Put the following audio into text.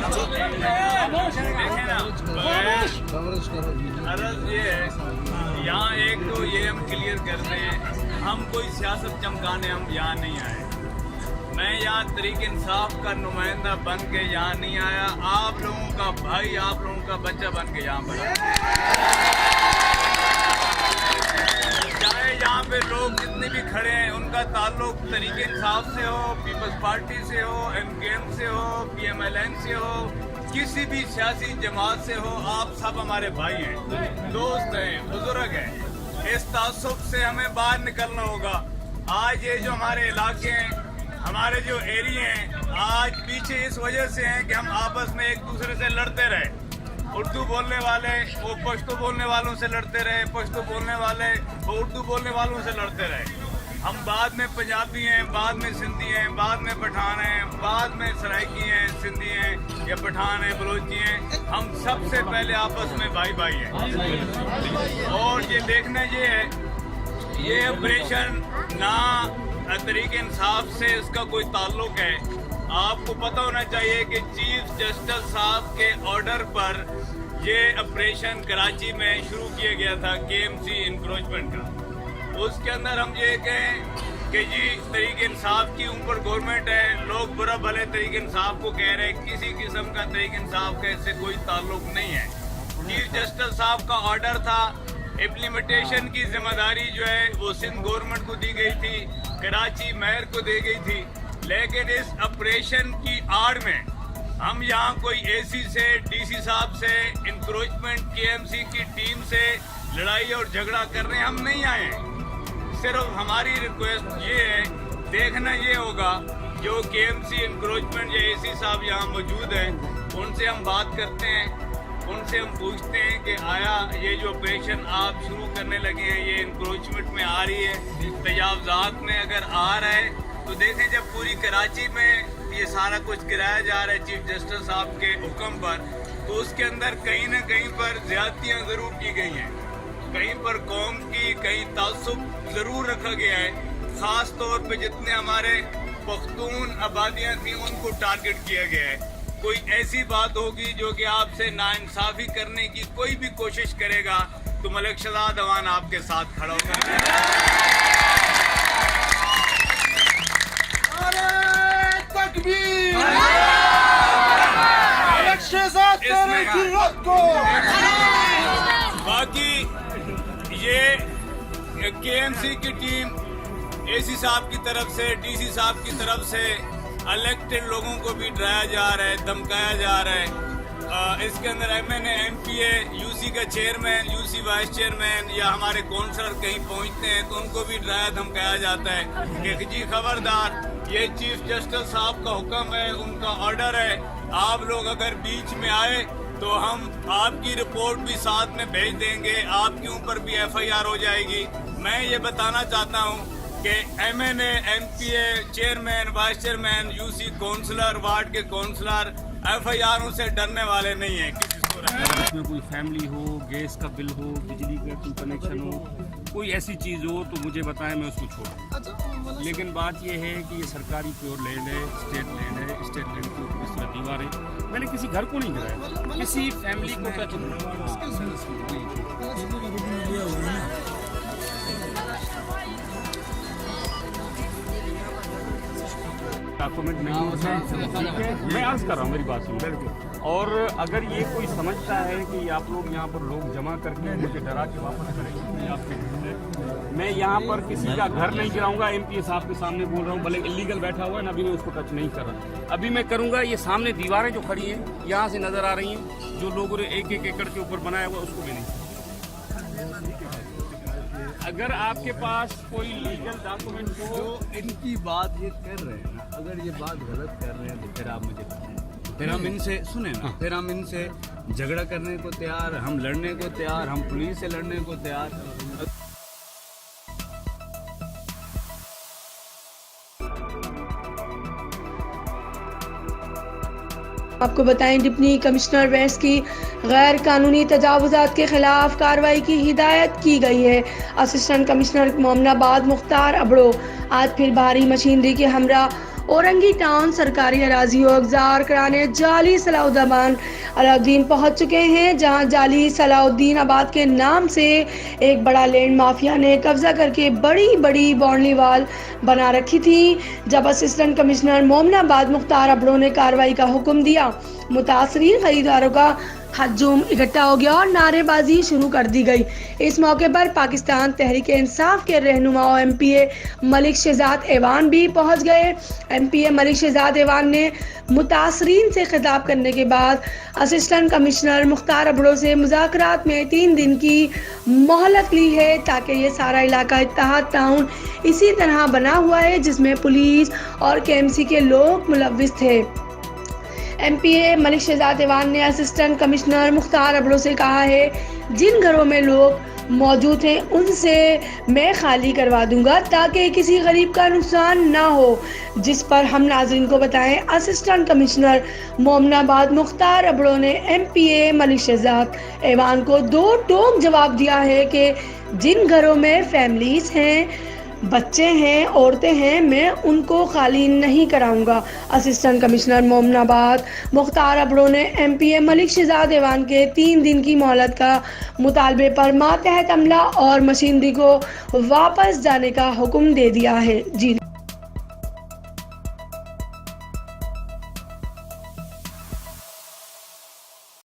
देखें ना, अर्ज ये है, यहाँ एक तो ये हम क्लियर कर दें, हम कोई सियासत चमकाने हम यहाँ नहीं आए। मैं यहाँ तहरीक इंसाफ का नुमाइंदा बन के यहाँ नहीं आया, आप लोगों का भाई, आप लोगों का बच्चा बन के यहाँ पर चाहे यहाँ पे लोग जितने भी खड़े हैं उनका ताल्लुक तहरीक इंसाफ से हो, पीपल्स पार्टी से हो, MKM से हो, PMLN से हो, किसी भी सियासी जमात से हो, आप सब हमारे भाई हैं, दोस्त हैं, बुजुर्ग हैं। इस तासुब से हमें बाहर निकलना होगा। आज ये जो हमारे इलाके हैं, हमारे जो एरिया हैं, आज पीछे इस वजह से हैं कि हम आपस में एक दूसरे से लड़ते रहे। उर्दू बोलने वाले वो पश्तो बोलने वालों से लड़ते रहे, पश्तो बोलने वाले वो उर्दू बोलने वालों से लड़ते रहे। हम बाद में पंजाबी हैं, बाद में सिंधी हैं, बाद में पठान हैं, बाद में सराइकी हैं, सिंधी हैं या पठान हैं, बलोची हैं। हम सबसे पहले आपस में भाई भाई हैं। और ये देखना ये है, ये ऑपरेशन ना तहरीक इंसाफ से इसका कोई ताल्लुक है। आपको पता होना चाहिए कि चीफ जस्टिस साहब के ऑर्डर पर ये ऑपरेशन कराची में शुरू किया गया था, KMC इंक्रोचमेंट का। उसके अंदर हम ये कहें कि जी तहरीक इंसाफ की ऊपर गवर्नमेंट है, लोग बुरा भले तहरीक इंसाफ को कह रहे हैं, किसी किस्म का तहरीक इंसाफ का इससे कोई ताल्लुक नहीं है। चीफ जस्टिस साहब का ऑर्डर था, इम्प्लीमेंटेशन की जिम्मेदारी जो है वो सिंध गवर्नमेंट को दी गई थी, कराची मेयर को दी गई थी। लेकिन इस ऑपरेशन की आड़ में हम यहाँ कोई AC से, DC साहब से, इंक्रोचमेंट KMC की टीम से लड़ाई और झगड़ा करने हम नहीं आए। सिर्फ हमारी रिक्वेस्ट ये है, देखना ये होगा जो KMC इंक्रोचमेंट या AC साहब यहाँ मौजूद हैं, उनसे हम बात करते हैं, उनसे हम पूछते हैं कि आया ये जो ऑपरेशन आप शुरू करने लगे हैं ये इंक्रोचमेंट में आ रही है, तजावजात में अगर आ रहा है तो देखें जब पूरी कराची में ये सारा कुछ गिराया जा रहा है चीफ जस्टिस साहब के हुक्म पर, तो उसके अंदर कहीं ना कहीं पर ज्यादतियाँ ज़रूर की गई हैं, कहीं पर कौम की कहीं तासुब ज़रूर रखा गया है। ख़ास तौर पे जितने हमारे पख्तून आबादियाँ थी उनको टारगेट किया गया है। कोई ऐसी बात होगी जो कि आपसे नाइंसाफ़ी करने की कोई भी कोशिश करेगा तो मलिक शहजाद अवान आपके साथ खड़ा होगा। बाकी ये KMC की टीम AC साहब की तरफ से, DC साहब की तरफ से इलेक्टेड लोगों को भी डराया जा रहा है, धमकाया जा रहा है। इसके अंदर MNA, MPA, UC का चेयरमैन, UC वाइस चेयरमैन या हमारे काउंसलर कहीं पहुंचते हैं तो उनको भी डराया धमकाया जाता है कि जी खबरदार, ये चीफ जस्टिस साहब का हुक्म है, उनका ऑर्डर है, आप लोग अगर बीच में आए तो हम आपकी रिपोर्ट भी साथ में भेज देंगे, आपके ऊपर भी FIR हो जाएगी। मैं ये बताना चाहता हूँ कि MNA, MPA, chairman, vice chairman, UC councillor, ward के काउंसलर FIR से डरने वाले नहीं हैं। इसमें कोई फैमिली हो, गैस का बिल हो, बिजली का कोई कनेक्शन हो, कोई ऐसी चीज़ हो तो मुझे बताएं, मैं उसको छोड़ूँ। लेकिन बात यह है कि ये सरकारी प्योर लैंड है, स्टेट लैंड है, स्टेट लैंड के ऊपर इस तरह दीवार है। मैंने किसी घर को नहीं गिराया, किसी फैमिली को टच नहीं। डॉक्यूमेंट नहीं होते हैं, ठीक है, मैं अर्ज कर रहा हूँ, मेरी बात सुनो। और अगर ये कोई समझता है कि आप लोग यहाँ पर लोग जमा करके मुझे डरा के वापस करेंगे, आपके मैं यहाँ पर किसी का घर नहीं गिराऊंगा। MPA साहब के सामने बोल रहा हूँ, भले इलीगल बैठा हुआ है ना, अभी मैं उसको टच नहीं कर रहा। अभी मैं करूँगा, ये सामने दीवारें जो खड़ी हैं यहाँ से नज़र आ रही हैं, जो लोगों ने 1-1 एकड़ के ऊपर बनाया हुआ उसको भी नहीं। अगर आपके पास कोई लीगल डॉक्यूमेंट हो, इनकी बात ये कर रहे हैं ना, अगर ये बात गलत कर रहे हैं तो फिर आप मुझे बताएं, फिर हम इनसे सुने ना, फिर हम इनसे झगड़ा करने को तैयार, हम लड़ने को तैयार, हम पुलिस से लड़ने को तैयार। आपको बताएं, डिप्टी कमिश्नर वेस्ट की गैर कानूनी तजावुजात के खिलाफ कार्रवाई की हिदायत की गई है। असिस्टेंट कमिश्नर मोमिनाबाद मुख्तार अबड़ो आज फिर भारी मशीनरी के हमरा औरंगी टाउन सरकारी अराजी को अगजार कराने जाली सलाउद्दीन अलाउद्दीन पहुंच चुके हैं, जहां जाली सलाउद्दीन आबाद के नाम से एक बड़ा लैंड माफिया ने कब्जा करके बड़ी बड़ी बाउंड्री वाल बना रखी थी। जब असिस्टेंट कमिश्नर मोमनाबाद मुख्तार अबड़ो ने कार्रवाई का हुक्म दिया, मुतासरीन खरीदारों का हजूम इकट्ठा हो गया और नारेबाजी शुरू कर दी गई। इस मौके पर पाकिस्तान तहरीक इंसाफ के रहनुमा और MPA मलिक शहजाद ऐवान भी पहुंच गए। MPA मलिक शहजाद ऐवान ने मुतासरीन से खिताब करने के बाद असिस्टेंट कमिश्नर मुख्तार अबड़ो से मुज़ाकरात में 3 दिन की मोहलत ली है, ताकि ये सारा इलाका इत्तेहाद टाउन इसी तरह बना हुआ है जिसमें पुलिस और KMC के लोग मुलव्विस थे। MPA मलिक शहजाद ऐवान ने असिस्टेंट कमिश्नर मुख्तार अबड़ो से कहा है, जिन घरों में लोग मौजूद हैं उनसे मैं खाली करवा दूंगा ताकि किसी गरीब का नुकसान ना हो, जिस पर हम नाज़रीन को बताएं असिस्टेंट कमिश्नर मोमनाबाद मुख्तार अबड़ो ने MPA मलिक शहजाद ऐवान को 2 टोक जवाब दिया है कि जिन घरों में फैमिलीज हैं, बच्चे हैं, औरतें हैं, मैं उनको खाली नहीं कराऊंगा। असिस्टेंट कमिश्नर मोमनाबाद मुख्तार अबड़ो ने MPA मलिक शहजाद ऐवान के 3 दिन की मोहलत का मुतालबे पर मातहत अमला और मशीनरी को वापस जाने का हुक्म दे दिया है। जी